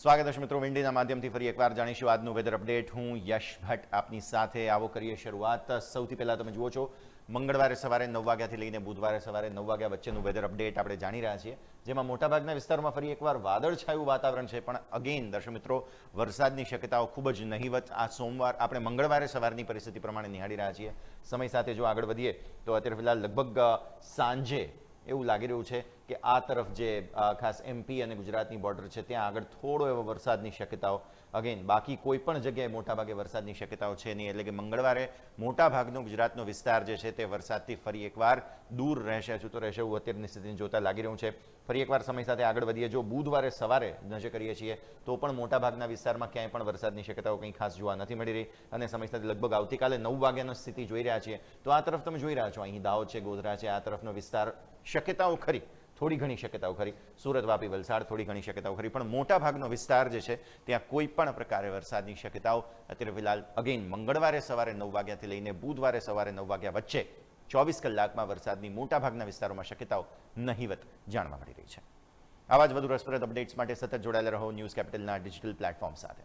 સ્વાગત છે મિત્રો વિન્ડીના માધ્યમથી ફરી એકવાર જાણીશું આજનું વેધર અપડેટ. હું યશ ભટ્ટ આપની સાથે. આવો કરીએ શરૂઆત. સૌથી પહેલાં તમે જુઓ છો મંગળવારે સવારે 9 વાગ્યાથી લઈને બુધવારે સવારે 9 વાગ્યા વચ્ચેનું વેધર અપડેટ આપણે જાણી રહ્યા છીએ, જેમાં મોટાભાગના વિસ્તારોમાં ફરી એકવાર વાદળછાયું વાતાવરણ છે. પણ અગેન દર્શક મિત્રો, વરસાદની શક્યતાઓ ખૂબ જ નહીવત. આ સોમવાર આપણે મંગળવારે સવારની પરિસ્થિતિ પ્રમાણે નિહાળી રહ્યા છીએ. સમય સાથે જો આગળ વધીએ તો અત્યારે ફિલહાલ લગભગ સાંજે એવું લાગી રહ્યું છે કે આ તરફ જે ખાસ એમપી અને ગુજરાતની બોર્ડર છે ત્યાં આગળ થોડો એવો વરસાદની શક્યતાઓ. અગેન બાકી કોઈ પણ જગ્યાએ મોટાભાગે વરસાદની શક્યતાઓ છે નહીં, એટલે કે મંગળવારે મોટાભાગનો ગુજરાતનો વિસ્તાર જે છે તે વરસાદથી ફરી એકવાર દૂર રહેશે, છૂટો રહેશે એવું અત્યારની સ્થિતિને જોતા લાગી રહ્યું છે. ફરી એકવાર સમય સાથે આગળ વધીએ, જો બુધવારે સવારે નજર કરીએ છીએ તો પણ મોટાભાગના વિસ્તારમાં ક્યાંય પણ વરસાદની શક્યતાઓ કંઈ ખાસ જોવા નથી મળી રહી. અને સમય સાથે લગભગ આવતીકાલે 9 વાગ્યાની સ્થિતિ જોઈ રહ્યા છીએ તો આ તરફ તમે જોઈ રહ્યા છો, અહીં દાહોદ છે, ગોધરા છે, આ તરફનો વિસ્તાર શક્યતાઓ ખરી, થોડી ઘણી શક્યતાઓ ખરી. સુરત, વાપી, વલસાડ થોડી ઘણી શક્યતાઓ ખરી, પણ મોટાભાગનો વિસ્તાર જે છે ત્યાં કોઈ પણ પ્રકારે વરસાદની શક્યતાઓ અત્યારે ફિલહાલ અગેન મંગળવારે સવારે 9 વાગ્યાથી લઈને બુધવારે સવારે 9 વાગ્યા વચ્ચે 24 કલાકમાં વરસાદની મોટાભાગના વિસ્તારોમાં શક્યતાઓ નહીવત જાણવા મળી રહી છે. આવા જ વધુ રસપ્રદ અપડેટ્સ માટે સતત જોડાયેલા રહો ન્યૂઝ કેપિટલના ડિજિટલ પ્લેટફોર્મ સાથે.